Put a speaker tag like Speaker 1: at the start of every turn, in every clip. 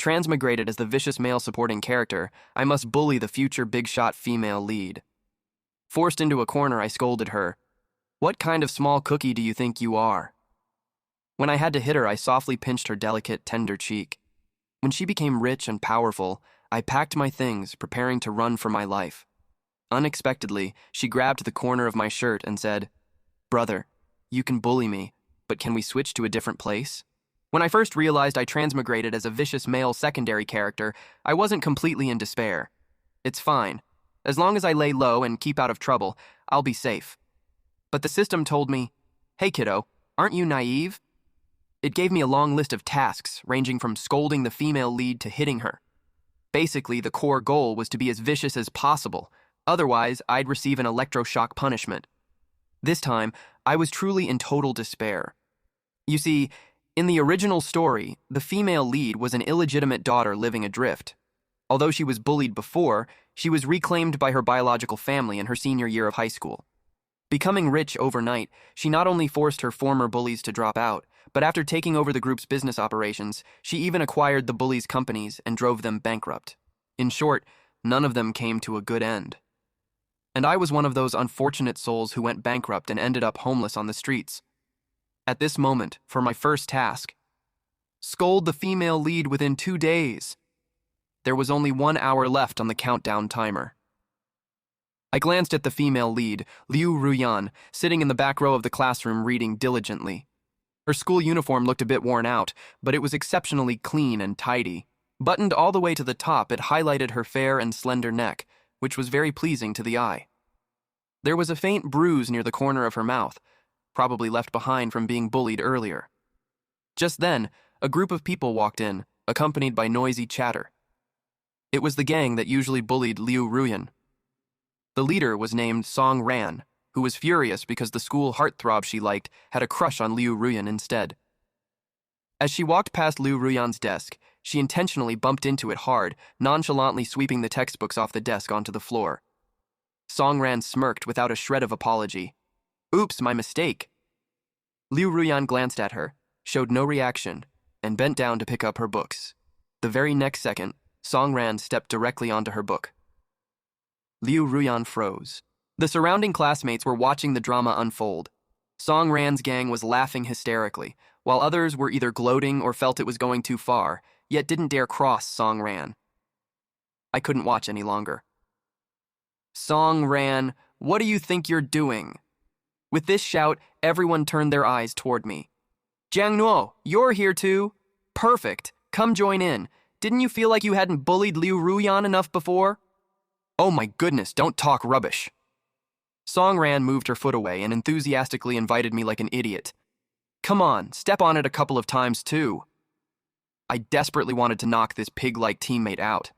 Speaker 1: transmigrated as the vicious male supporting character, I must bully the future big shot female lead. Forced into a corner, I scolded her. "What kind of small cookie do you think you are?" When I had to hit her, I softly pinched her delicate, tender cheek. When she became rich and powerful, I packed my things, preparing to run for my life. Unexpectedly, she grabbed the corner of my shirt and said, "Brother, you can bully me, but can we switch to a different place?" When I first realized I transmigrated as a vicious male secondary character, I wasn't completely in despair. It's fine. As long as I lay low and keep out of trouble, I'll be safe. But the system told me, "Hey kiddo, aren't you naive?" It gave me a long list of tasks, ranging from scolding the female lead to hitting her. Basically, the core goal was to be as vicious as possible, otherwise I'd receive an electroshock punishment. This time, I was truly in total despair. You see, in the original story, the female lead was an illegitimate daughter living adrift. Although she was bullied before, she was reclaimed by her biological family in her senior year of high school. Becoming rich overnight, she not only forced her former bullies to drop out, but after taking over the group's business operations, she even acquired the bullies' companies and drove them bankrupt. In short, none of them came to a good end. And I was one of those unfortunate souls who went bankrupt and ended up homeless on the streets. At this moment, for my first task, scold the female lead within 2 days. There was only 1 hour left on the countdown timer. I glanced at the female lead, Liu Ruan, sitting in the back row of the classroom reading diligently. Her school uniform looked a bit worn out, but it was exceptionally clean and tidy. Buttoned all the way to the top, it highlighted her fair and slender neck, which was very pleasing to the eye. There was a faint bruise near the corner of her mouth, probably left behind from being bullied earlier. Just then, a group of people walked in, accompanied by noisy chatter. It was the gang that usually bullied Liu Ruan. The leader was named Song Ran, who was furious because the school heartthrob she liked had a crush on Liu Ruan instead. As she walked past Liu Ruan's desk, she intentionally bumped into it hard, nonchalantly sweeping the textbooks off the desk onto the floor. Song Ran smirked without a shred of apology. "Oops, my mistake." Liu Ruan glanced at her, showed no reaction, and bent down to pick up her books. The very next second, Song Ran stepped directly onto her book. Liu Ruan froze. The surrounding classmates were watching the drama unfold. Song Ran's gang was laughing hysterically, while others were either gloating or felt it was going too far, yet didn't dare cross Song Ran. I couldn't watch any longer. "Song Ran, what do you think you're doing?" With this shout, everyone turned their eyes toward me. "Jiang Nuo, you're here too? Perfect. Come join in. Didn't you feel like you hadn't bullied Liu Ruan enough before?" "Oh my goodness, don't talk rubbish." Song Ran moved her foot away and enthusiastically invited me like an idiot. "Come on, step on it a couple of times too." I desperately wanted to knock this pig-like teammate out.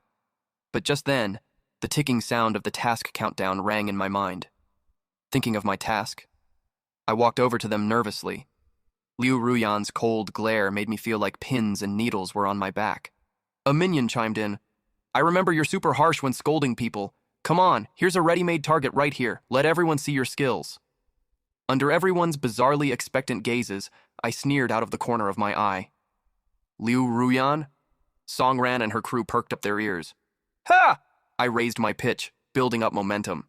Speaker 1: But just then, the ticking sound of the task countdown rang in my mind. Thinking of my task, I walked over to them nervously. Liu Ruyan's cold glare made me feel like pins and needles were on my back. A minion chimed in. "I remember you're super harsh when scolding people. Come on, here's a ready-made target right here. Let everyone see your skills." Under everyone's bizarrely expectant gazes, I sneered out of the corner of my eye. "Liu Ruyan?" Song Ran and her crew perked up their ears. "Ha!" I raised my pitch, building up momentum.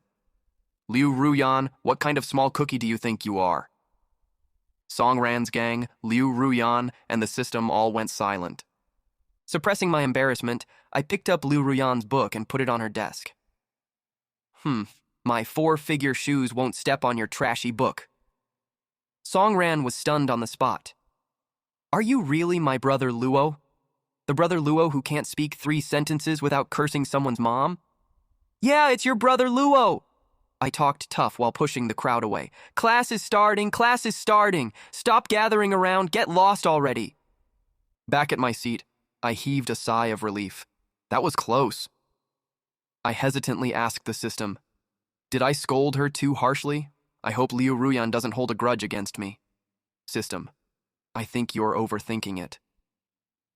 Speaker 1: "Liu Ruyan, what kind of small cookie do you think you are?" Song Ran's gang, Liu Ruyan, and the system all went silent. Suppressing my embarrassment, I picked up Liu Ruyan's book and put it on her desk. My 4-figure shoes won't step on your trashy book." Song Ran was stunned on the spot. "Are you really my brother Luo? The brother Luo who can't speak 3 sentences without cursing someone's mom?" "Yeah, it's your brother Luo." I talked tough while pushing the crowd away. Class is starting, class is starting. Stop gathering around, get lost already." Back at my seat, I heaved a sigh of relief. That was close. I hesitantly asked the system, "Did I scold her too harshly? I hope Liu Ruyan doesn't hold a grudge against me." System, I think you're overthinking it.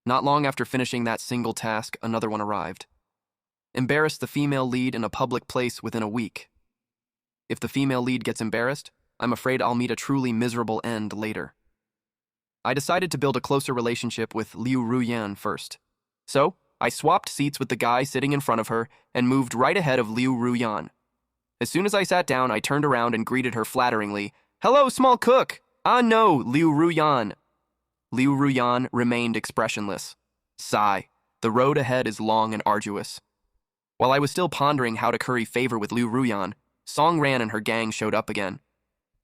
Speaker 1: Not long after finishing that single task, another one arrived. Embarrass the female lead in a public place within a week. If the female lead gets embarrassed, I'm afraid I'll meet a truly miserable end later. I decided to build a closer relationship with Liu Ruyan first. So, I swapped seats with the guy sitting in front of her and moved right ahead of Liu Ruan. As soon as I sat down, I turned around and greeted her flatteringly. "Hello, small cook! Ah no, Liu Ruan." Liu Ruan remained expressionless. Sigh. The road ahead is long and arduous. While I was still pondering how to curry favor with Liu Ruan, Song Ran and her gang showed up again.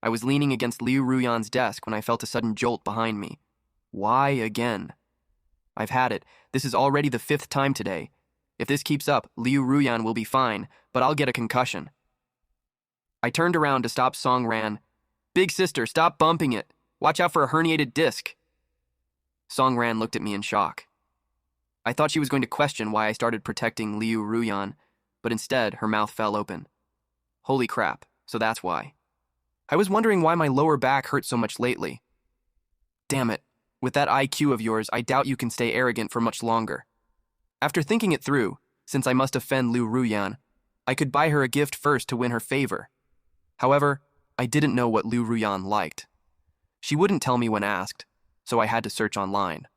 Speaker 1: I was leaning against Liu Ruyan's desk when I felt a sudden jolt behind me. Why again? I've had it. This is already the 5th time today. If this keeps up, Liu Ruyan will be fine, but I'll get a concussion. I turned around to stop Song Ran. "Big sister, stop bumping it. Watch out for a herniated disc." Song Ran looked at me in shock. I thought she was going to question why I started protecting Liu Ruyan, but instead her mouth fell open. Holy crap, so that's why. I was wondering why my lower back hurt so much lately. Damn it, with that IQ of yours, I doubt you can stay arrogant for much longer. After thinking it through, since I must offend Liu Ruyan, I could buy her a gift first to win her favor. However, I didn't know what Liu Ruyan liked. She wouldn't tell me when asked, so I had to search online.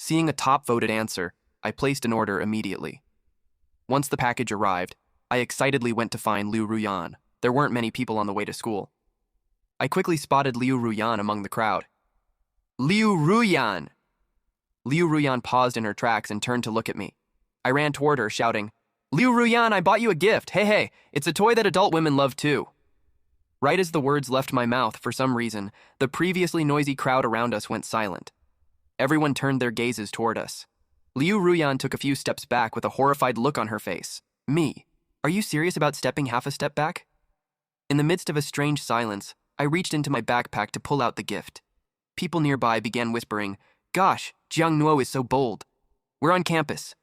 Speaker 1: Seeing a top-voted answer, I placed an order immediately. Once the package arrived, I excitedly went to find Liu Ruyan. There weren't many people on the way to school. I quickly spotted Liu Ruyan among the crowd. "Liu Ruyan!" Liu Ruyan paused in her tracks and turned to look at me. I ran toward her, shouting, "Liu Ruyan, I bought you a gift. Hey, it's a toy that adult women love too." Right as the words left my mouth, for some reason, the previously noisy crowd around us went silent. Everyone turned their gazes toward us. Liu Ruyan took a few steps back with a horrified look on her face. Me? Are you serious about stepping half a step back? In the midst of a strange silence, I reached into my backpack to pull out the gift. People nearby began whispering, "Gosh, Jiang Nuo is so bold. We're on campus.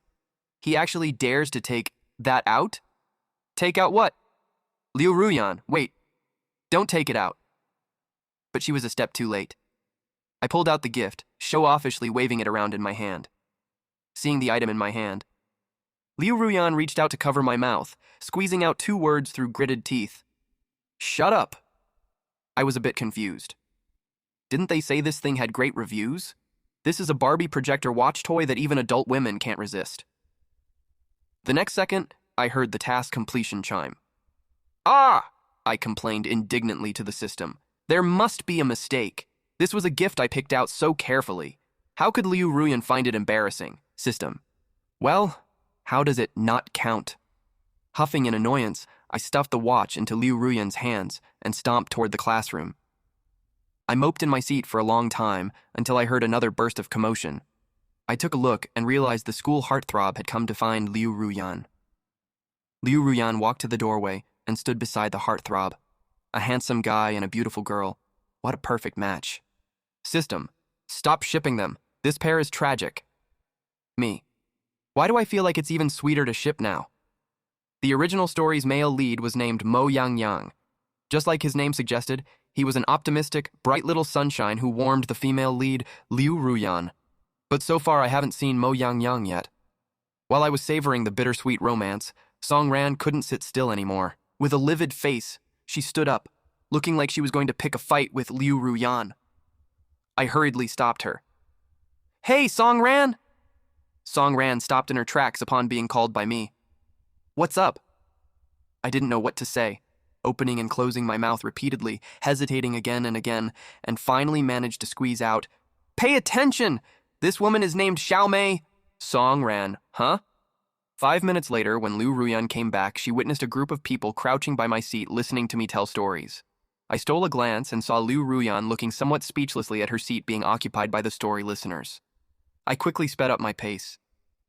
Speaker 1: He actually dares to take that out?" "Take out what?" "Liu Ruyan, wait. Don't take it out." But she was a step too late. I pulled out the gift, show-offishly waving it around in my hand. Seeing the item in my hand, Liu Ruyan reached out to cover my mouth, squeezing out 2 words through gritted teeth. "Shut up." I was a bit confused. Didn't they say this thing had great reviews? This is a Barbie projector watch toy that even adult women can't resist. The next second, I heard the task completion chime. "Ah!" I complained indignantly to the system. "There must be a mistake. This was a gift I picked out so carefully. How could Liu Ruyan find it embarrassing? System. Well, how does it not count?" Huffing in annoyance, I stuffed the watch into Liu Ruyan's hands and stomped toward the classroom. I moped in my seat for a long time until I heard another burst of commotion. I took a look and realized the school heartthrob had come to find Liu Ruyan. Liu Ruyan walked to the doorway and stood beside the heartthrob. A handsome guy and a beautiful girl. What a perfect match. System. Stop shipping them. This pair is tragic. Me. Why do I feel like it's even sweeter to ship now? The original story's male lead was named Mo Yang Yang. Just like his name suggested, he was an optimistic, bright little sunshine who warmed the female lead, Liu Ruyan. But so far I haven't seen Mo Yang Yang yet. While I was savoring the bittersweet romance, Song Ran couldn't sit still anymore. With a livid face, she stood up, looking like she was going to pick a fight with Liu Ruyan. I hurriedly stopped her. "Hey, Song Ran!" Song Ran stopped in her tracks upon being called by me. "What's up?" I didn't know what to say, opening and closing my mouth repeatedly, hesitating again and again, and finally managed to squeeze out, "Pay attention! This woman is named Xiao Mei." Song Ran, huh? 5 minutes later, when Liu Ruyan came back, she witnessed a group of people crouching by my seat listening to me tell stories. I stole a glance and saw Liu Ruyan looking somewhat speechlessly at her seat being occupied by the story listeners. I quickly sped up my pace.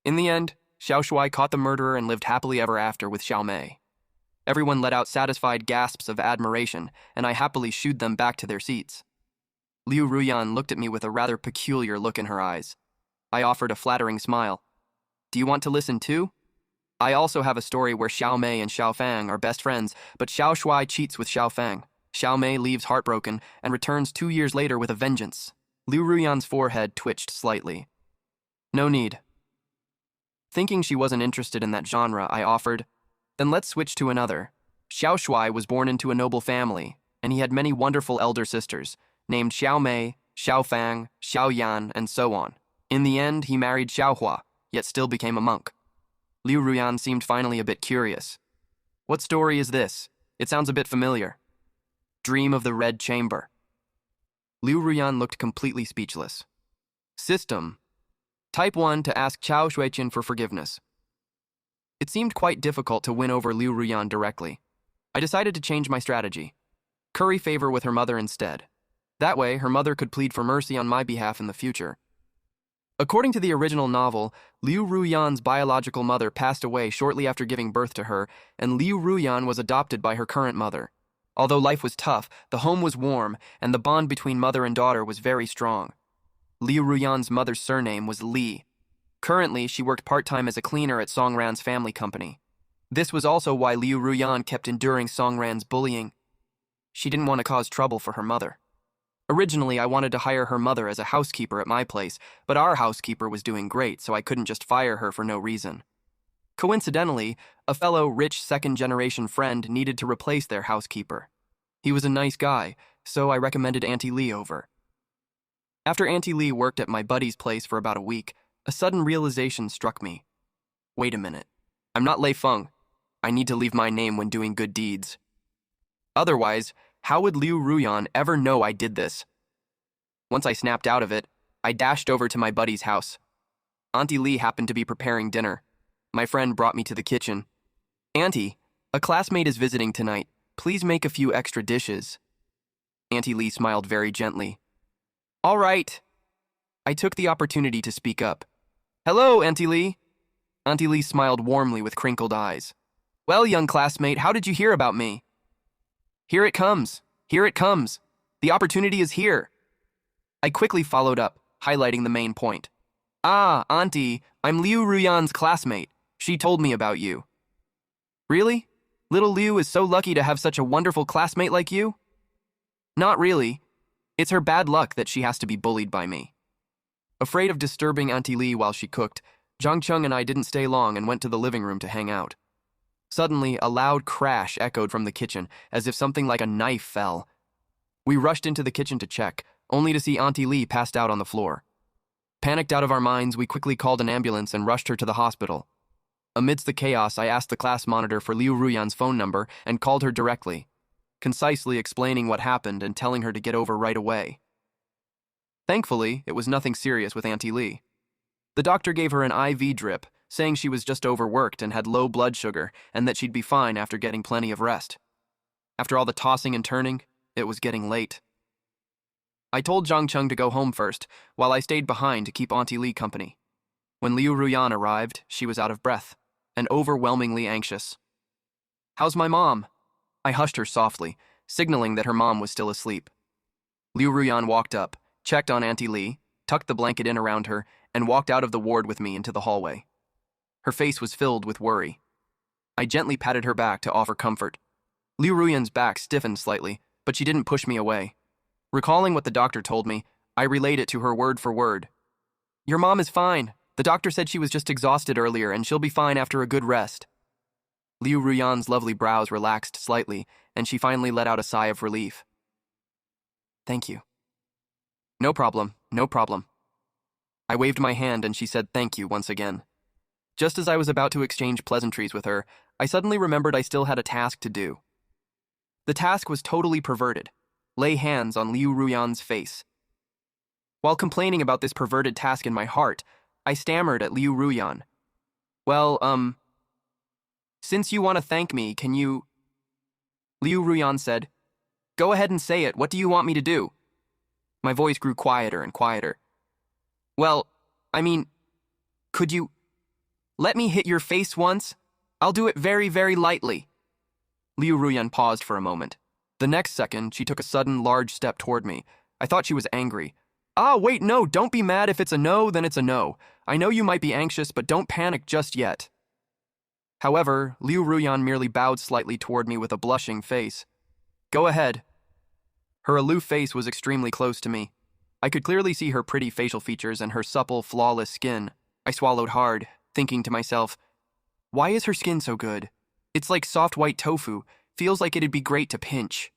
Speaker 1: In the end, Xiao Shuai caught the murderer and lived happily ever after with Xiao Mei. Everyone let out satisfied gasps of admiration, and I happily shooed them back to their seats. Liu Ruyan looked at me with a rather peculiar look in her eyes. I offered a flattering smile. "Do you want to listen too? I also have a story where Xiao Mei and Xiao Fang are best friends, but Xiao Shuai cheats with Xiao Fang. Xiao Mei leaves heartbroken and returns 2 years later with a vengeance." Liu Ruyan's forehead twitched slightly. "No need." Thinking she wasn't interested in that genre, I offered, "Then let's switch to another. Xiao Shuai was born into a noble family, and he had many wonderful elder sisters, named Xiao Mei, Xiao Fang, Xiao Yan, and so on. In the end, he married Xiao Hua, yet still became a monk. Liu Ruan seemed finally a bit curious. What story is this? It sounds a bit familiar. Dream of the Red Chamber. Liu Ruan looked completely speechless. System. Type 1 to ask Chao Xueqin for forgiveness. It seemed quite difficult to win over Liu Ruan directly. I decided to change my strategy. Curry favor with her mother instead. That way, her mother could plead for mercy on my behalf in the future. According to the original novel, Liu Ruyan's biological mother passed away shortly after giving birth to her, and Liu Ruyan was adopted by her current mother. Although life was tough, the home was warm, and the bond between mother and daughter was very strong. Liu Ruyan's mother's surname was Li. Currently, she worked part-time as a cleaner at Songran's family company. This was also why Liu Ruyan kept enduring Songran's bullying. She didn't want to cause trouble for her mother. Originally, I wanted to hire her mother as a housekeeper at my place, but our housekeeper was doing great, so I couldn't just fire her for no reason. Coincidentally, a fellow rich second-generation friend needed to replace their housekeeper. He was a nice guy, so I recommended Auntie Lee over. After Auntie Lee worked at my buddy's place for about a week, a sudden realization struck me. Wait a minute. I'm not Lei Feng. I need to leave my name when doing good deeds. Otherwise, how would Liu Ruyan ever know I did this? Once I snapped out of it, I dashed over to my buddy's house. Auntie Lee happened to be preparing dinner. My friend brought me to the kitchen. Auntie, a classmate is visiting tonight. Please make a few extra dishes. Auntie Lee smiled very gently. All right. I took the opportunity to speak up. Hello, Auntie Lee. Auntie Lee smiled warmly with crinkled eyes. Well, young classmate, how did you hear about me? Here it comes. Here it comes. The opportunity is here. I quickly followed up, highlighting the main point. Ah, Auntie, I'm Liu Ruyan's classmate. She told me about you. Really? Little Liu is so lucky to have such a wonderful classmate like you? Not really. It's her bad luck that she has to be bullied by me. Afraid of disturbing Auntie Lee while she cooked, Zhang Cheng and I didn't stay long and went to the living room to hang out. Suddenly, a loud crash echoed from the kitchen, as if something like a knife fell. We rushed into the kitchen to check, only to see Auntie Lee passed out on the floor. Panicked out of our minds, we quickly called an ambulance and rushed her to the hospital. Amidst the chaos, I asked the class monitor for Liu Ruyan's phone number and called her directly, concisely explaining what happened and telling her to get over right away. Thankfully, it was nothing serious with Auntie Lee. The doctor gave her an IV drip, saying she was just overworked and had low blood sugar and that she'd be fine after getting plenty of rest. After all the tossing and turning, it was getting late. I told Zhang Cheng to go home first, while I stayed behind to keep Auntie Lee company. When Liu Ruyan arrived, she was out of breath and overwhelmingly anxious. How's my mom? I hushed her softly, signaling that her mom was still asleep. Liu Ruyan walked up, checked on Auntie Lee, tucked the blanket in around her, and walked out of the ward with me into the hallway. Her face was filled with worry. I gently patted her back to offer comfort. Liu Ruyan's back stiffened slightly, but she didn't push me away. Recalling what the doctor told me, I relayed it to her word for word. Your mom is fine. The doctor said she was just exhausted earlier and she'll be fine after a good rest. Liu Ruyan's lovely brows relaxed slightly, and she finally let out a sigh of relief. Thank you. No problem, no problem. I waved my hand and she said thank you once again. Just as I was about to exchange pleasantries with her, I suddenly remembered I still had a task to do. The task was totally perverted. Lay hands on Liu Ruyan's face. While complaining about this perverted task in my heart, I stammered at Liu Ruyan. Well, since you want to thank me, can you... Liu Ruyan said, Go ahead and say it. What do you want me to do? My voice grew quieter and quieter. Well, I mean, could you... Let me hit your face once? I'll do it very, very lightly. Liu Ruyan paused for a moment. The next second, she took a sudden, large step toward me. I thought she was angry. Ah, wait, no, don't be mad. If it's a no, then it's a no. I know you might be anxious, but don't panic just yet. However, Liu Ruyan merely bowed slightly toward me with a blushing face. Go ahead. Her aloof face was extremely close to me. I could clearly see her pretty facial features and her supple, flawless skin. I swallowed hard, thinking to myself, why is her skin so good? It's like soft white tofu, feels like it'd be great to pinch.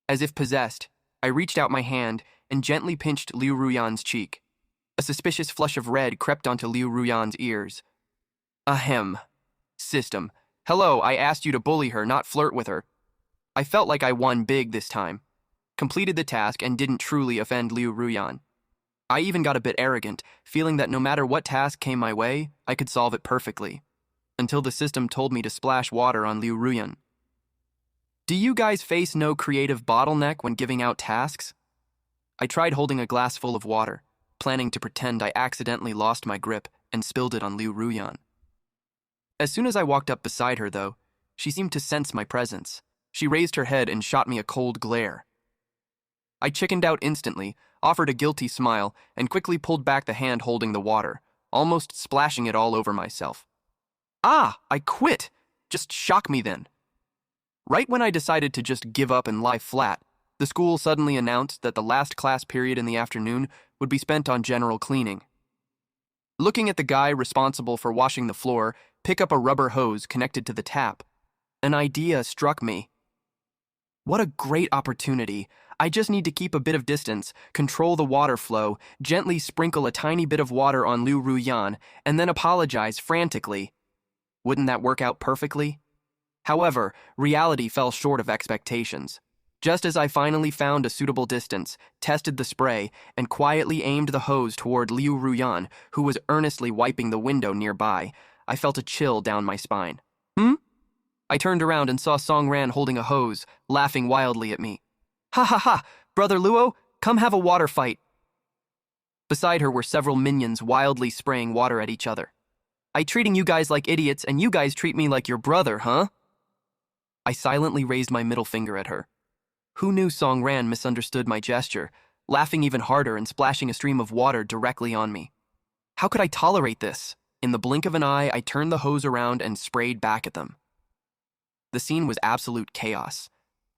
Speaker 1: As if possessed, I reached out my hand and gently pinched Liu Ruyan's cheek. A suspicious flush of red crept onto Liu Ruyan's ears. Ahem. System. Hello, I asked you to bully her, not flirt with her. I felt like I won big this time. Completed the task and didn't truly offend Liu Ruyan. I even got a bit arrogant, feeling that no matter what task came my way, I could solve it perfectly. Until the system told me to splash water on Liu Ruyan. Do you guys face no creative bottleneck when giving out tasks? I tried holding a glass full of water, planning to pretend I accidentally lost my grip and spilled it on Liu Ruyan. As soon as I walked up beside her, though, she seemed to sense my presence. She raised her head and shot me a cold glare. I chickened out instantly, offered a guilty smile, and quickly pulled back the hand holding the water, almost splashing it all over myself. Ah, I quit! Just shock me then. Right when I decided to just give up and lie flat, the school suddenly announced that the last class period in the afternoon would be spent on general cleaning. Looking at the guy responsible for washing the floor pick up a rubber hose connected to the tap, an idea struck me. What a great opportunity. I just need to keep a bit of distance, control the water flow, gently sprinkle a tiny bit of water on Liu Ruyan, and then apologize frantically. Wouldn't that work out perfectly? However, reality fell short of expectations. Just as I finally found a suitable distance, tested the spray, and quietly aimed the hose toward Liu Ruyan, who was earnestly wiping the window nearby, I felt a chill down my spine. I turned around and saw Song Ran holding a hose, laughing wildly at me. Ha ha ha! Brother Luo, come have a water fight! Beside her were several minions wildly spraying water at each other. I treating you guys like idiots and you guys treat me like your brother, huh? I silently raised my middle finger at her. Who knew Song Ran misunderstood my gesture, laughing even harder and splashing a stream of water directly on me. How could I tolerate this? In the blink of an eye, I turned the hose around and sprayed back at them. The scene was absolute chaos.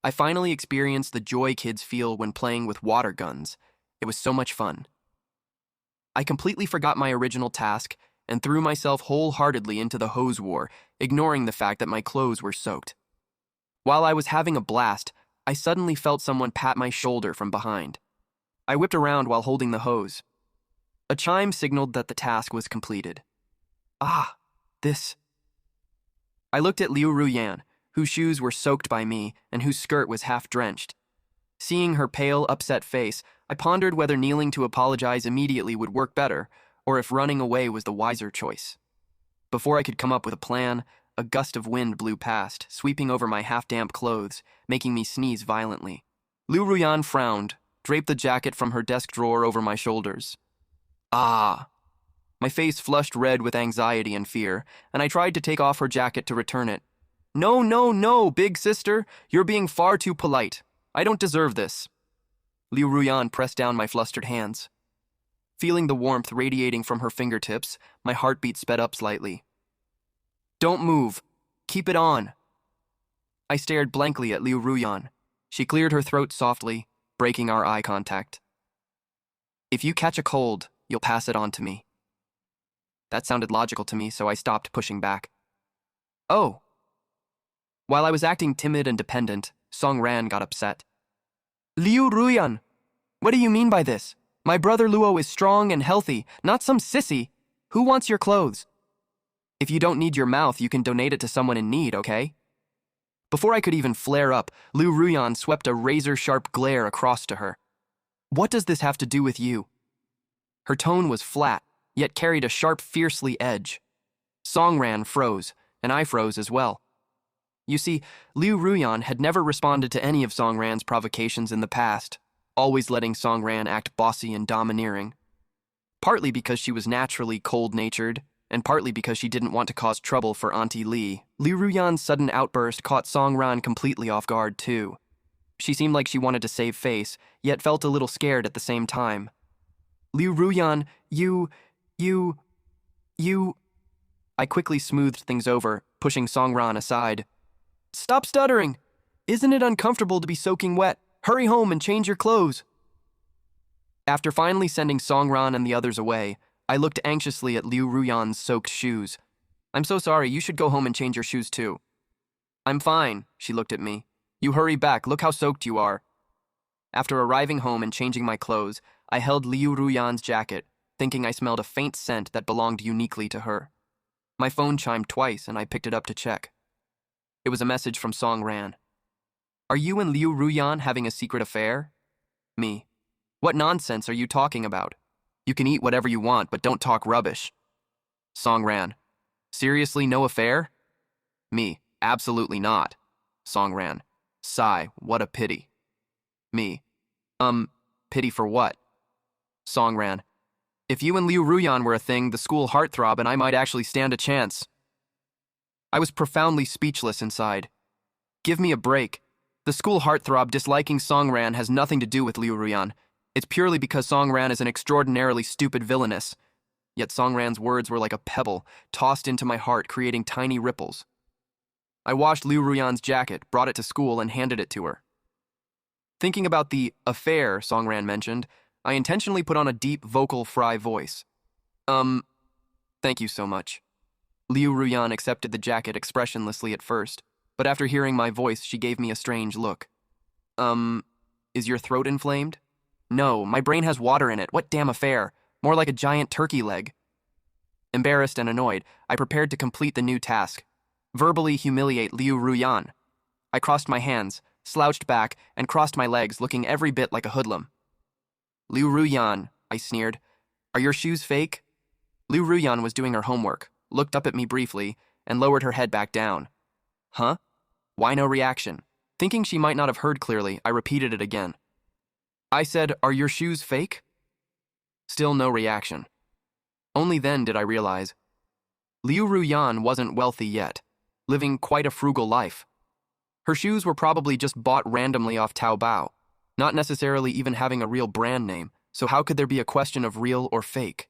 Speaker 1: I finally experienced the joy kids feel when playing with water guns. It was so much fun. I completely forgot my original task and threw myself wholeheartedly into the hose war, ignoring the fact that my clothes were soaked. While I was having a blast, I suddenly felt someone pat my shoulder from behind. I whipped around while holding the hose. A chime signaled that the task was completed. Ah, this. I looked at Liu Ruyan, whose shoes were soaked by me and whose skirt was half drenched. Seeing her pale, upset face, I pondered whether kneeling to apologize immediately would work better, or if running away was the wiser choice. Before I could come up with a plan, a gust of wind blew past, sweeping over my half-damp clothes, making me sneeze violently. Liu Ruyan frowned, draped the jacket from her desk drawer over my shoulders. Ah! My face flushed red with anxiety and fear, and I tried to take off her jacket to return it. No, no, no, big sister, you're being far too polite. I don't deserve this. Liu Ruyan pressed down my flustered hands. Feeling the warmth radiating from her fingertips, my heartbeat sped up slightly. Don't move. Keep it on. I stared blankly at Liu Ruyan. She cleared her throat softly, breaking our eye contact. If you catch a cold, you'll pass it on to me. That sounded logical to me, so I stopped pushing back. Oh. While I was acting timid and dependent, Song Ran got upset. Liu Ruyan, what do you mean by this? My brother Luo is strong and healthy, not some sissy. Who wants your clothes? If you don't need your mouth, you can donate it to someone in need, okay? Before I could even flare up, Liu Ruyan swept a razor-sharp glare across to her. What does this have to do with you? Her tone was flat, yet carried a sharp, fiercely edge. Song Ran froze, and I froze as well. You see, Liu Ruyan had never responded to any of Song Ran's provocations in the past, always letting Song Ran act bossy and domineering. Partly because she was naturally cold-natured, and partly because she didn't want to cause trouble for Auntie Li. Liu Ruyan's sudden outburst caught Song Ran completely off guard, too. She seemed like she wanted to save face, yet felt a little scared at the same time. Liu Ruyan, you... I quickly smoothed things over, pushing Song Ran aside. Stop stuttering! Isn't it uncomfortable to be soaking wet? Hurry home and change your clothes. After finally sending Song Ran and the others away, I looked anxiously at Liu Ruyan's soaked shoes. I'm so sorry, you should go home and change your shoes too. I'm fine, she looked at me. You hurry back, look how soaked you are. After arriving home and changing my clothes, I held Liu Ruyan's jacket, thinking I smelled a faint scent that belonged uniquely to her. My phone chimed twice and I picked it up to check. It was a message from Song Ran. Are you and Liu Ruan having a secret affair? Me. What nonsense are you talking about? You can eat whatever you want, but don't talk rubbish. Song Ran. Seriously, no affair? Me. Absolutely not. Song Ran. Sigh, what a pity. Me. Pity for what? Song Ran. If you and Liu Ruan were a thing, the school heartthrob and I might actually stand a chance. I was profoundly speechless inside. Give me a break. The school heartthrob disliking Song Ran has nothing to do with Liu Ruan. It's purely because Song Ran is an extraordinarily stupid villainess. Yet Song Ran's words were like a pebble, tossed into my heart, creating tiny ripples. I washed Liu Ruan's jacket, brought it to school, and handed it to her. Thinking about the affair Song Ran mentioned, I intentionally put on a deep, vocal fry voice. Thank you so much. Liu Ruan accepted the jacket expressionlessly at first, but after hearing my voice, she gave me a strange look. Is your throat inflamed? No, my brain has water in it. What damn affair? More like a giant turkey leg. Embarrassed and annoyed, I prepared to complete the new task. Verbally humiliate Liu Ruan. I crossed my hands, slouched back, and crossed my legs, looking every bit like a hoodlum. Liu Ruan, I sneered. Are your shoes fake? Liu Ruan was doing her homework, looked up at me briefly, and lowered her head back down. Huh? Why no reaction? Thinking she might not have heard clearly, I repeated it again. I said, are your shoes fake? Still no reaction. Only then did I realize. Liu Ruan wasn't wealthy yet, living quite a frugal life. Her shoes were probably just bought randomly off Taobao, not necessarily even having a real brand name, so how could there be a question of real or fake?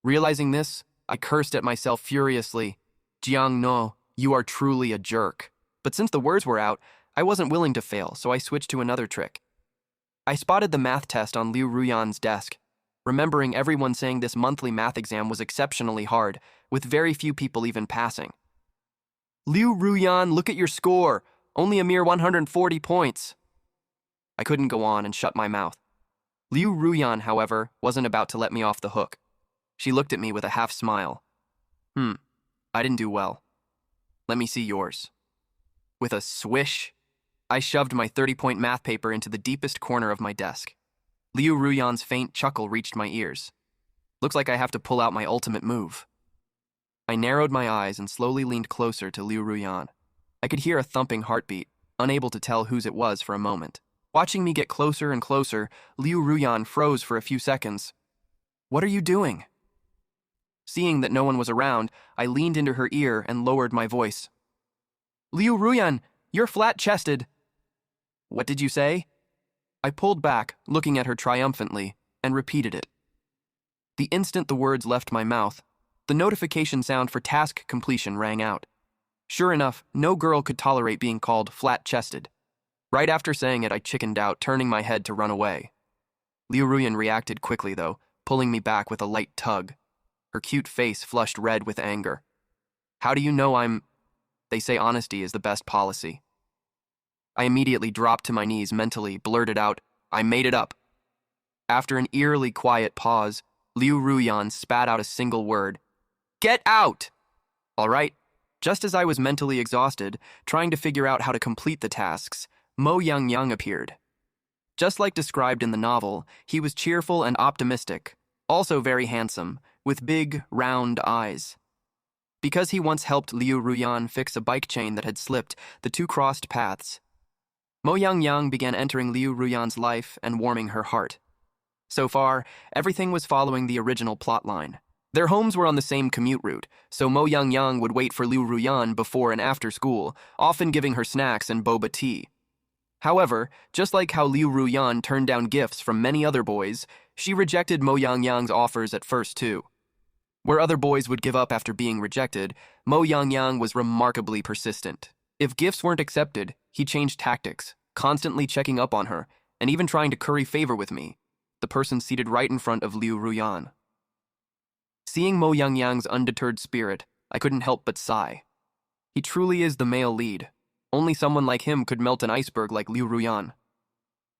Speaker 1: Realizing this, I cursed at myself furiously. Jiang Nuo, you are truly a jerk. But since the words were out, I wasn't willing to fail, so I switched to another trick. I spotted the math test on Liu Ruan's desk, remembering everyone saying this monthly math exam was exceptionally hard, with very few people even passing. Liu Ruan, look at your score! Only a mere 140 points. I couldn't go on and shut my mouth. Liu Ruan, however, wasn't about to let me off the hook. She looked at me with a half smile. I didn't do well. Let me see yours. With a swish, I shoved my 30-point math paper into the deepest corner of my desk. Liu Ruan's faint chuckle reached my ears. Looks like I have to pull out my ultimate move. I narrowed my eyes and slowly leaned closer to Liu Ruan. I could hear a thumping heartbeat, unable to tell whose it was for a moment. Watching me get closer and closer, Liu Ruan froze for a few seconds. What are you doing? Seeing that no one was around, I leaned into her ear and lowered my voice. Liu Ruan, you're flat-chested. What did you say? I pulled back, looking at her triumphantly, and repeated it. The instant the words left my mouth, the notification sound for task completion rang out. Sure enough, no girl could tolerate being called flat-chested. Right after saying it, I chickened out, turning my head to run away. Liu Ruan reacted quickly, though, pulling me back with a light tug. Her cute face flushed red with anger. How do you know They say honesty is the best policy. I immediately dropped to my knees mentally, blurted out, I made it up. After an eerily quiet pause, Liu Ruan spat out a single word. Get out! All right. Just as I was mentally exhausted, trying to figure out how to complete the tasks, Mo Yang appeared. Just like described in the novel, he was cheerful and optimistic, also very handsome, with big, round eyes. Because he once helped Liu Ruan fix a bike chain that had slipped, the two crossed paths. Mo Yang began entering Liu Ruan's life and warming her heart. So far, everything was following the original plotline. Their homes were on the same commute route, so Mo Yang would wait for Liu Ruan before and after school, often giving her snacks and boba tea. However, just like how Liu Ruan turned down gifts from many other boys, she rejected Mo Yang's offers at first too. Where other boys would give up after being rejected, Mo Yang was remarkably persistent. If gifts weren't accepted, he changed tactics, constantly checking up on her, and even trying to curry favor with me, the person seated right in front of Liu Ruan. Seeing Mo Yang's undeterred spirit, I couldn't help but sigh. He truly is the male lead. Only someone like him could melt an iceberg like Liu Ruan.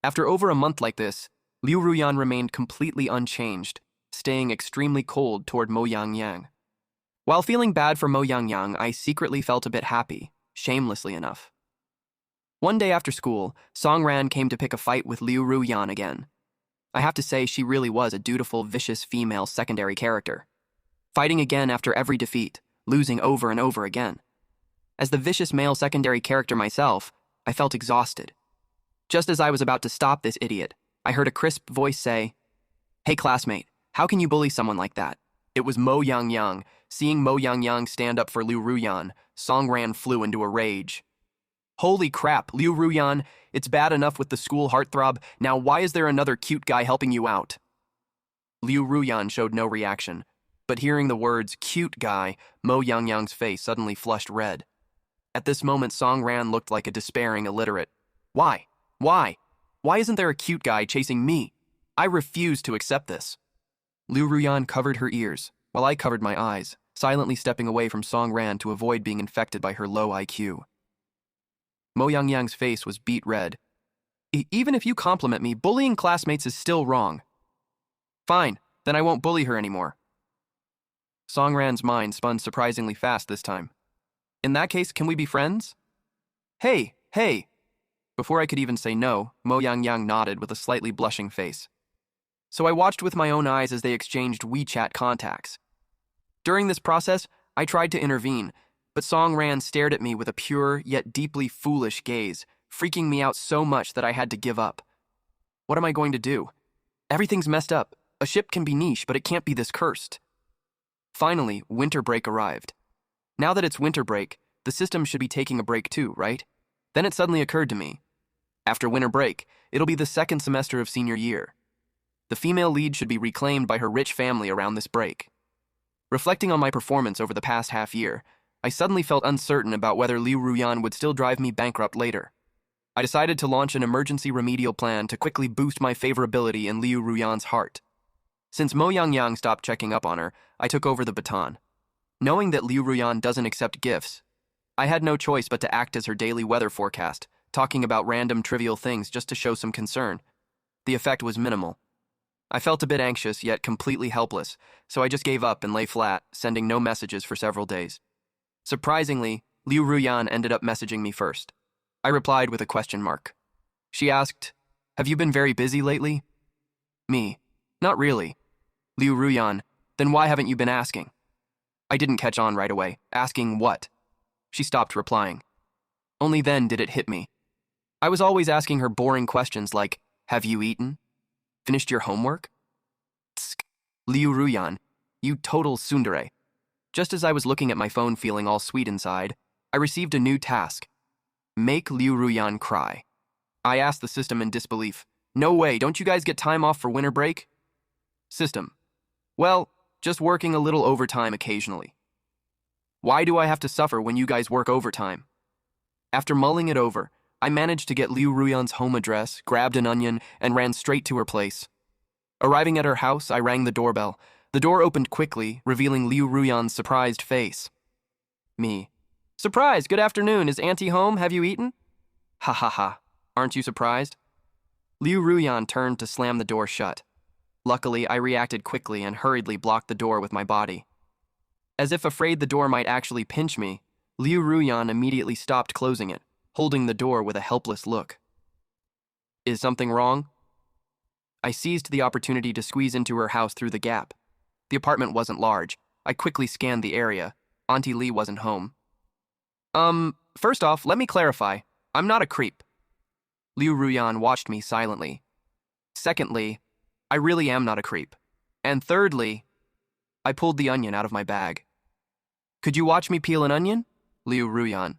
Speaker 1: After over a month like this, Liu Ruan remained completely unchanged, staying extremely cold toward Mo Yangyang. While feeling bad for Mo Yangyang, I secretly felt a bit happy, shamelessly enough. One day after school, Song Ran came to pick a fight with Liu Ruan again. I have to say she really was a dutiful, vicious female secondary character. Fighting again after every defeat, losing over and over again. As the vicious male secondary character myself, I felt exhausted. Just as I was about to stop this idiot, I heard a crisp voice say, "Hey classmate, how can you bully someone like that?" It was Mo Yangyang. Seeing Mo Yangyang stand up for Liu Ruan, Song Ran flew into a rage. "Holy crap, Liu Ruan, it's bad enough with the school heartthrob, now why is there another cute guy helping you out?" Liu Ruan showed no reaction, but hearing the words "cute guy," Mo Yangyang's face suddenly flushed red. At this moment, Song Ran looked like a despairing illiterate. Why? Why? Why isn't there a cute guy chasing me? I refuse to accept this. Liu Ruan covered her ears, while I covered my eyes, silently stepping away from Song Ran to avoid being infected by her low IQ. Mo Yangyang's face was beet red. Even if you compliment me, bullying classmates is still wrong. Fine, then I won't bully her anymore. Song Ran's mind spun surprisingly fast this time. In that case, can we be friends? Hey. Before I could even say no, Mo Yangyang nodded with a slightly blushing face. So I watched with my own eyes as they exchanged WeChat contacts. During this process, I tried to intervene, but Song Ran stared at me with a pure yet deeply foolish gaze, freaking me out so much that I had to give up. What am I going to do? Everything's messed up. A ship can be niche, but it can't be this cursed. Finally, winter break arrived. Now that it's winter break, the system should be taking a break too, right? Then it suddenly occurred to me. After winter break, it'll be the second semester of senior year. The female lead should be reclaimed by her rich family around this break. Reflecting on my performance over the past half year, I suddenly felt uncertain about whether Liu Ruan would still drive me bankrupt later. I decided to launch an emergency remedial plan to quickly boost my favorability in Liu Ruan's heart. Since Mo Yangyang stopped checking up on her, I took over the baton. Knowing that Liu Ruan doesn't accept gifts, I had no choice but to act as her daily weather forecast, talking about random trivial things just to show some concern. The effect was minimal. I felt a bit anxious, yet completely helpless, so I just gave up and lay flat, sending no messages for several days. Surprisingly, Liu Ruan ended up messaging me first. I replied with a question mark. She asked, "Have you been very busy lately?" Me, "Not really." Liu Ruan, "Then why haven't you been asking?" I didn't catch on right away. Asking what? She stopped replying. Only then did it hit me. I was always asking her boring questions like, "Have you eaten? Finished your homework?" Tsk. Liu Ruan, you total tsundere. Just as I was looking at my phone feeling all sweet inside, I received a new task. Make Liu Ruan cry. I asked the system in disbelief. No way, don't you guys get time off for winter break? System. Well, just working a little overtime occasionally. Why do I have to suffer when you guys work overtime? After mulling it over, I managed to get Liu Ruan's home address, grabbed an onion, and ran straight to her place. Arriving at her house, I rang the doorbell. The door opened quickly, revealing Liu Ruan's surprised face. Me. Surprise, good afternoon, is Auntie home? Have you eaten? Ha ha ha, aren't you surprised? Liu Ruan turned to slam the door shut. Luckily, I reacted quickly and hurriedly blocked the door with my body. As if afraid the door might actually pinch me, Liu Ruan immediately stopped closing it, holding the door with a helpless look. Is something wrong? I seized the opportunity to squeeze into her house through the gap. The apartment wasn't large. I quickly scanned the area. Auntie Li wasn't home. First off, let me clarify. I'm not a creep. Liu Ruan watched me silently. Secondly, I really am not a creep. And thirdly, I pulled the onion out of my bag. Could you watch me peel an onion? Liu Ruan.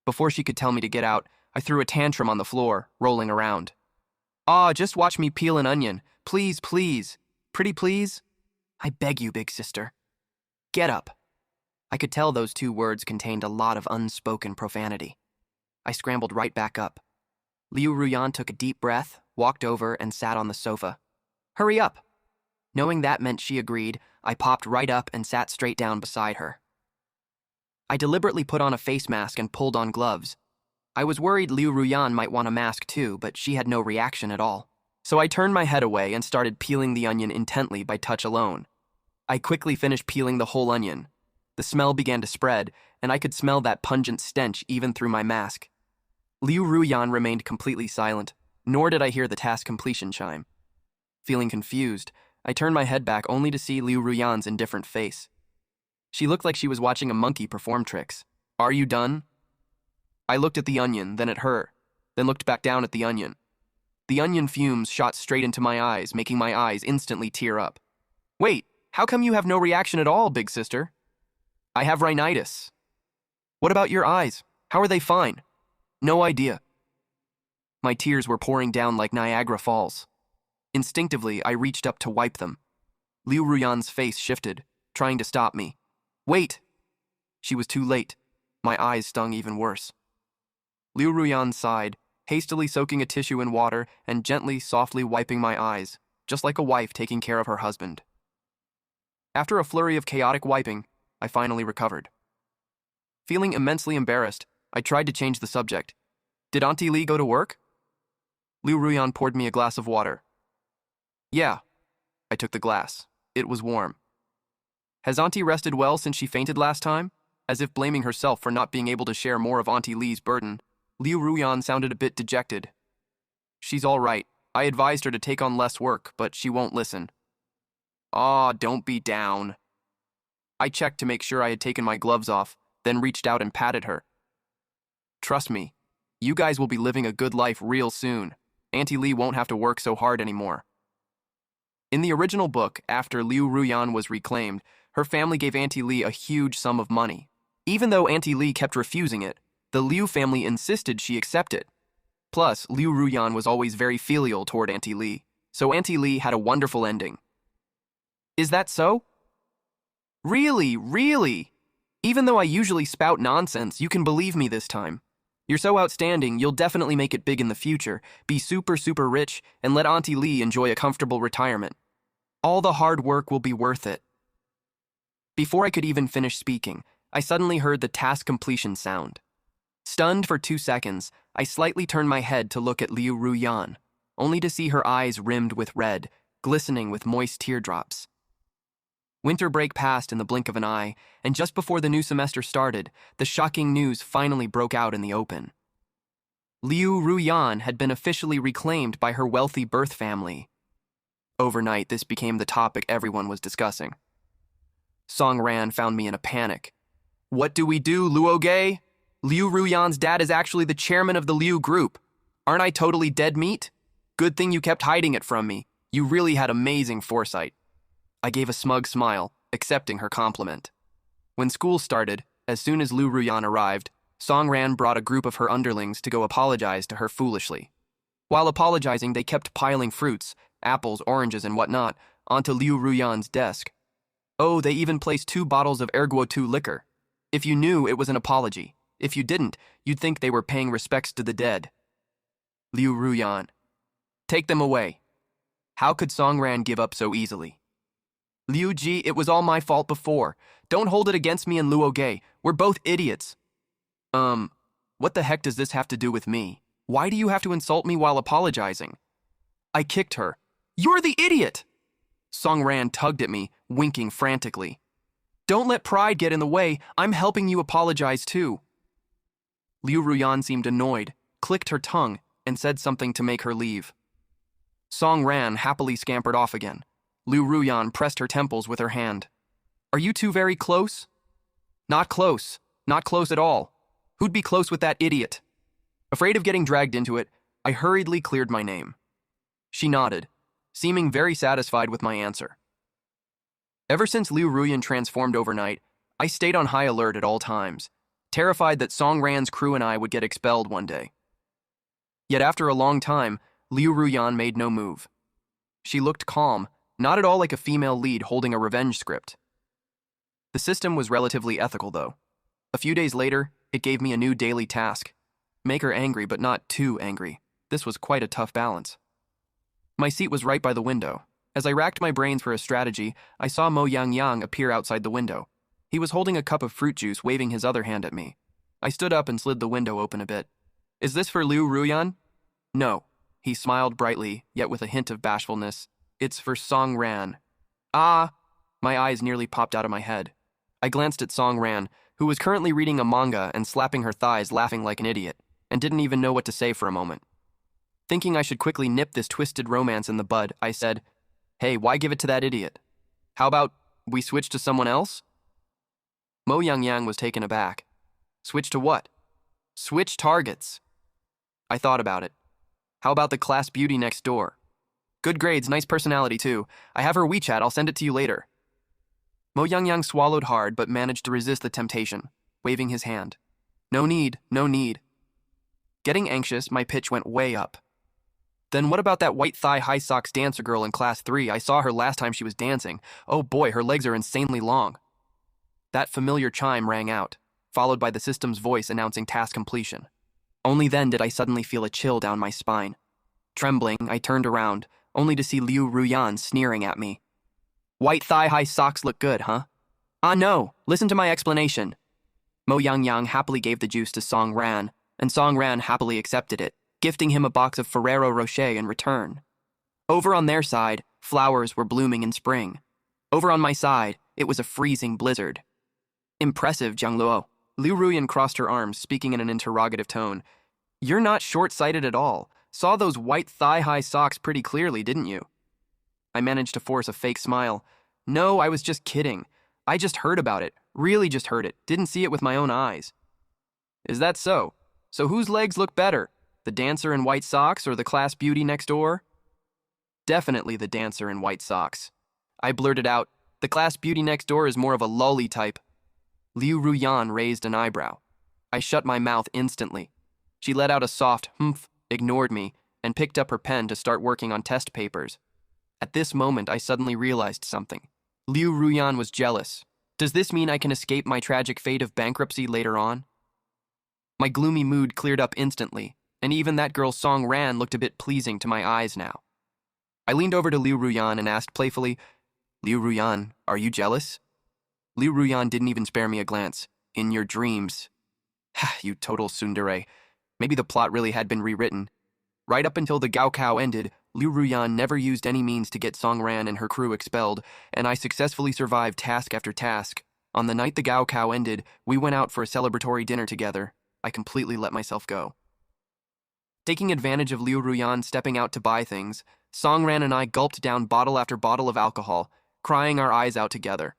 Speaker 1: Before she could tell me to get out, I threw a tantrum on the floor, rolling around. Just watch me peel an onion. Please, please. Pretty please? I beg you, big sister. Get up. I could tell those two words contained a lot of unspoken profanity. I scrambled right back up. Liu Ruan took a deep breath, walked over, and sat on the sofa. Hurry up. Knowing that meant she agreed, I popped right up and sat straight down beside her. I deliberately put on a face mask and pulled on gloves. I was worried Liu Ruan might want a mask too, but she had no reaction at all. So I turned my head away and started peeling the onion intently by touch alone. I quickly finished peeling the whole onion. The smell began to spread, and I could smell that pungent stench even through my mask. Liu Ruan remained completely silent, nor did I hear the task completion chime. Feeling confused, I turned my head back only to see Liu Ruyan's indifferent face. She looked like she was watching a monkey perform tricks. "Are you done?" I looked at the onion, then at her, then looked back down at the onion. The onion fumes shot straight into my eyes, making my eyes instantly tear up. "Wait, how come you have no reaction at all, big sister?" "I have rhinitis." "What about your eyes? How are they fine?" "No idea." My tears were pouring down like Niagara Falls. Instinctively, I reached up to wipe them. Liu Ruyan's face shifted, trying to stop me. "Wait!" She was too late. My eyes stung even worse. Liu Ruyan sighed, hastily soaking a tissue in water and gently, softly wiping my eyes, just like a wife taking care of her husband. After a flurry of chaotic wiping, I finally recovered. Feeling immensely embarrassed, I tried to change the subject. "Did Auntie Li go to work?" Liu Ruyan poured me a glass of water. "Yeah." I took the glass. It was warm. "Has Auntie rested well since she fainted last time?" As if blaming herself for not being able to share more of Auntie Li's burden, Liu Ruyan sounded a bit dejected. "She's all right. I advised her to take on less work, but she won't listen." "Aw, don't be down." I checked to make sure I had taken my gloves off, then reached out and patted her. "Trust me, you guys will be living a good life real soon. Auntie Li won't have to work so hard anymore." In the original book, after Liu Ruyan was reclaimed, her family gave Auntie Li a huge sum of money. Even though Auntie Li kept refusing it, the Liu family insisted she accept it. Plus, Liu Ruyan was always very filial toward Auntie Li, so Auntie Li had a wonderful ending. "Is that so?" Really? Even though I usually spout nonsense, you can believe me this time. You're so outstanding, you'll definitely make it big in the future, be super rich, and let Auntie Li enjoy a comfortable retirement. All the hard work will be worth it. Before I could even finish speaking, I suddenly heard the task completion sound. Stunned for 2 seconds, I slightly turned my head to look at Liu Ruyan, only to see her eyes rimmed with red, glistening with moist teardrops. Winter break passed in the blink of an eye, and just before the new semester started, the shocking news finally broke out in the open. Liu Ruyan had been officially reclaimed by her wealthy birth family. Overnight, this became the topic everyone was discussing. Song Ran found me in a panic. "What do we do, Luoge? Liu Ruyan's dad is actually the chairman of the Liu group. Aren't I totally dead meat? Good thing you kept hiding it from me. You really had amazing foresight." I gave a smug smile, accepting her compliment. When school started, as soon as Liu Ruyan arrived, Song Ran brought a group of her underlings to go apologize to her foolishly. While apologizing, they kept piling fruits, apples, oranges, and whatnot, onto Liu Ruyan's desk. Oh, they even placed 2 bottles of Erguo 2 liquor. If you knew, it was an apology. If you didn't, you'd think they were paying respects to the dead. Liu Ruyan. "Take them away." How could Song Ran give up so easily? "Liu Ji, it was all my fault before. Don't hold it against me and Luo Gei. We're both idiots." What the heck does this have to do with me? Why do you have to insult me while apologizing?" I kicked her. "You're the idiot!" Song Ran tugged at me, winking frantically. "Don't let pride get in the way. I'm helping you apologize too." Liu Ruyan seemed annoyed, clicked her tongue, and said something to make her leave. Song Ran happily scampered off again. Liu Ruyan pressed her temples with her hand. "Are you two very close?" "Not close. Not close at all. Who'd be close with that idiot?" Afraid of getting dragged into it, I hurriedly cleared my name. She nodded, seeming very satisfied with my answer. Ever since Liu Ruyan transformed overnight, I stayed on high alert at all times, terrified that Song Ran's crew and I would get expelled one day. Yet after a long time, Liu Ruyan made no move. She looked calm, not at all like a female lead holding a revenge script. The system was relatively ethical, though. A few days later, it gave me a new daily task. Make her angry, but not too angry. This was quite a tough balance. My seat was right by the window. As I racked my brains for a strategy, I saw Mo Yang appear outside the window. He was holding a cup of fruit juice, waving his other hand at me. I stood up and slid the window open a bit. "Is this for Liu Ruyan?" "No." He smiled brightly, yet with a hint of bashfulness. It's for Song Ran. Ah! My eyes nearly popped out of my head. I glanced at Song Ran, who was currently reading a manga and slapping her thighs laughing like an idiot, and didn't even know what to say for a moment. Thinking I should quickly nip this twisted romance in the bud, I said, "Hey, why give it to that idiot? How about we switch to someone else?" Mo Yang was taken aback. Switch to what? Switch targets. I thought about it. How about the class beauty next door? Good grades, nice personality too. I have her WeChat, I'll send it to you later. Mo Yang swallowed hard but managed to resist the temptation, waving his hand. No need, no need. Getting anxious, my pitch went way up. Then what about that white thigh high socks dancer girl in class 3? I saw her last time she was dancing. Oh boy, her legs are insanely long. That familiar chime rang out, followed by the system's voice announcing task completion. Only then did I suddenly feel a chill down my spine. Trembling, I turned around, only to see Liu Ruan sneering at me. White thigh-high socks look good, huh? Ah no, listen to my explanation. Mo Yang happily gave the juice to Song Ran, and Song Ran happily accepted it, gifting him a box of Ferrero Rocher in return. Over on their side, flowers were blooming in spring. Over on my side, it was a freezing blizzard. Impressive, Jiang Nuo. Liu Ruan crossed her arms, speaking in an interrogative tone. You're not short-sighted at all. Saw those white thigh-high socks pretty clearly, didn't you? I managed to force a fake smile. No, I was just kidding. I just heard about it. Really just heard it. Didn't see it with my own eyes. Is that so? So whose legs look better? The dancer in white socks or the class beauty next door? Definitely the dancer in white socks. I blurted out, the class beauty next door is more of a lolly type. Liu Ruan raised an eyebrow. I shut my mouth instantly. She let out a soft humph, ignored me, and picked up her pen to start working on test papers. At this moment, I suddenly realized something. Liu Ruan was jealous. Does this mean I can escape my tragic fate of bankruptcy later on? My gloomy mood cleared up instantly, and even that girl Song Ran looked a bit pleasing to my eyes now. I leaned over to Liu Ruan and asked playfully, Liu Ruan, are you jealous? Liu Ruan didn't even spare me a glance. In your dreams. You total tsundere. Maybe the plot really had been rewritten. Right up until the Gaokao ended, Liu Ruan never used any means to get Song Ran and her crew expelled, and I successfully survived task after task. On the night the Gaokao ended, we went out for a celebratory dinner together. I completely let myself go. Taking advantage of Liu Ruan stepping out to buy things, Song Ran and I gulped down bottle after bottle of alcohol, crying our eyes out together.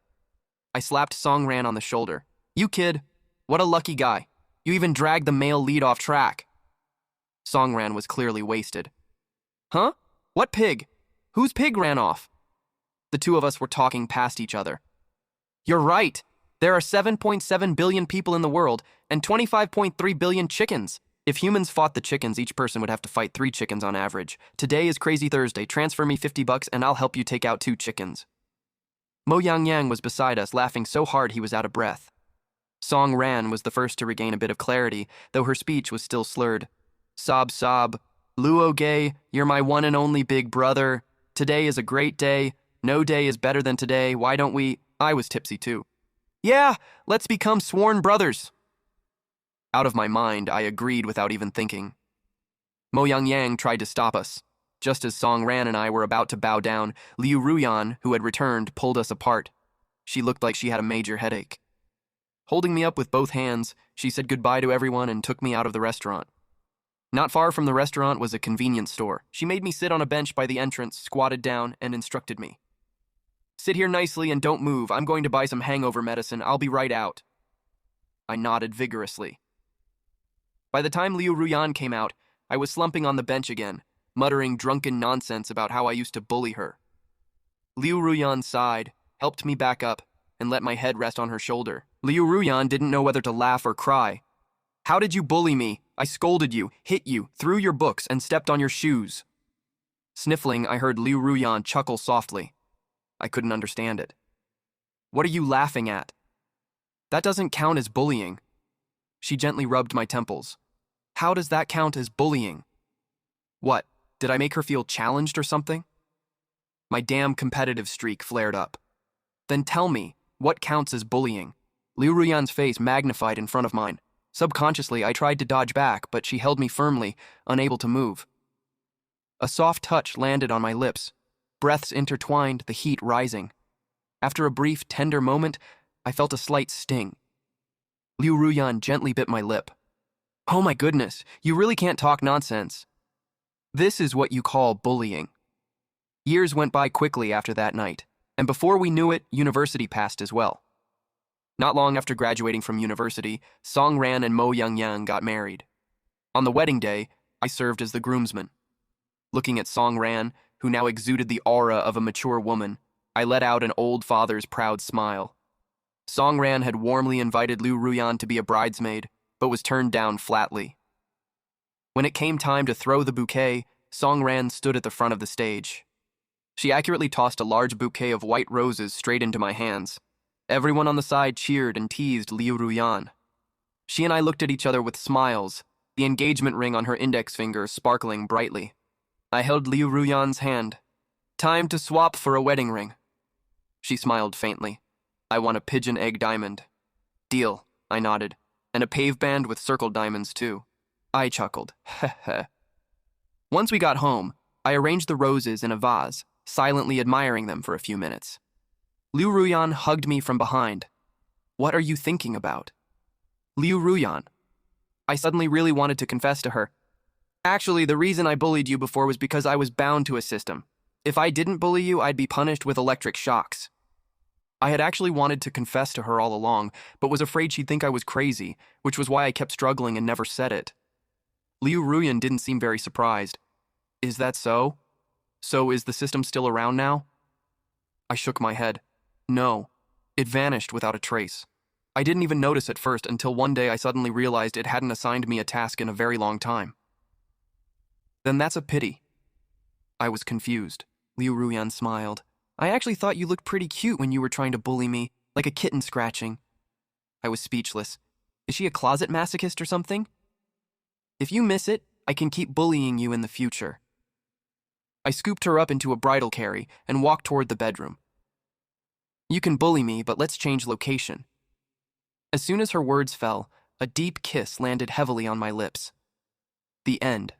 Speaker 1: I slapped Song Ran on the shoulder. You kid, what a lucky guy. You even dragged the male lead off track. Song Ran was clearly wasted. Huh? What pig? Whose pig ran off? The two of us were talking past each other. You're right. There are 7.7 billion people in the world and 25.3 billion chickens. If humans fought the chickens, each person would have to fight 3 chickens on average. Today is Crazy Thursday. Transfer me $50 and I'll help you take out 2 chickens. Mo Yang was beside us, laughing so hard he was out of breath. Song Ran was the first to regain a bit of clarity, though her speech was still slurred. Sob, sob. Luo gay, you're my one and only big brother. Today is a great day. No day is better than today. Why don't we? I was tipsy too. Yeah, let's become sworn brothers. Out of my mind, I agreed without even thinking. Mo Yang tried to stop us. Just as Song Ran and I were about to bow down, Liu Ruan, who had returned, pulled us apart. She looked like she had a major headache. Holding me up with both hands, she said goodbye to everyone and took me out of the restaurant. Not far from the restaurant was a convenience store. She made me sit on a bench by the entrance, squatted down, and instructed me. Sit here nicely and don't move. I'm going to buy some hangover medicine. I'll be right out. I nodded vigorously. By the time Liu Ruan came out, I was slumping on the bench again, muttering drunken nonsense about how I used to bully her. Liu Ruan sighed, helped me back up, and let my head rest on her shoulder. Liu Ruan didn't know whether to laugh or cry. How did you bully me? I scolded you, hit you, threw your books, and stepped on your shoes. Sniffling, I heard Liu Ruan chuckle softly. I couldn't understand it. What are you laughing at? That doesn't count as bullying. She gently rubbed my temples. How does that count as bullying? What, did I make her feel challenged or something? My damn competitive streak flared up. Then tell me, what counts as bullying? Liu Ruyan's face magnified in front of mine. Subconsciously, I tried to dodge back, but she held me firmly, unable to move. A soft touch landed on my lips. Breaths intertwined, the heat rising. After a brief, tender moment, I felt a slight sting. Liu Ruan gently bit my lip. Oh my goodness, you really can't talk nonsense. This is what you call bullying. Years went by quickly after that night, and before we knew it, university passed as well. Not long after graduating from university, Song Ran and Mo Yangyang got married. On the wedding day, I served as the groomsman. Looking at Song Ran, who now exuded the aura of a mature woman, I let out an old father's proud smile. Song Ran had warmly invited Liu Ruan to be a bridesmaid, but was turned down flatly. When it came time to throw the bouquet, Song Ran stood at the front of the stage. She accurately tossed a large bouquet of white roses straight into my hands. Everyone on the side cheered and teased Liu Ruan. She and I looked at each other with smiles, the engagement ring on her index finger sparkling brightly. I held Liu Ruyan's hand. Time to swap for a wedding ring. She smiled faintly. I want a pigeon egg diamond. Deal, I nodded. And a pave band with circled diamonds, too. I chuckled. Heh. Once we got home, I arranged the roses in a vase, silently admiring them for a few minutes. Liu Ruyan hugged me from behind. What are you thinking about? Liu Ruyan. I suddenly really wanted to confess to her. Actually, the reason I bullied you before was because I was bound to a system. If I didn't bully you, I'd be punished with electric shocks. I had actually wanted to confess to her all along, but was afraid she'd think I was crazy, which was why I kept struggling and never said it. Liu Ruyan didn't seem very surprised. Is that so? So is the system still around now? I shook my head. No, it vanished without a trace. I didn't even notice at first until one day I suddenly realized it hadn't assigned me a task in a very long time. Then that's a pity. I was confused. Liu Ruyan smiled. I actually thought you looked pretty cute when you were trying to bully me, like a kitten scratching. I was speechless. Is she a closet masochist or something? If you miss it, I can keep bullying you in the future. I scooped her up into a bridal carry and walked toward the bedroom. You can bully me, but let's change location. As soon as her words fell, a deep kiss landed heavily on my lips. The end.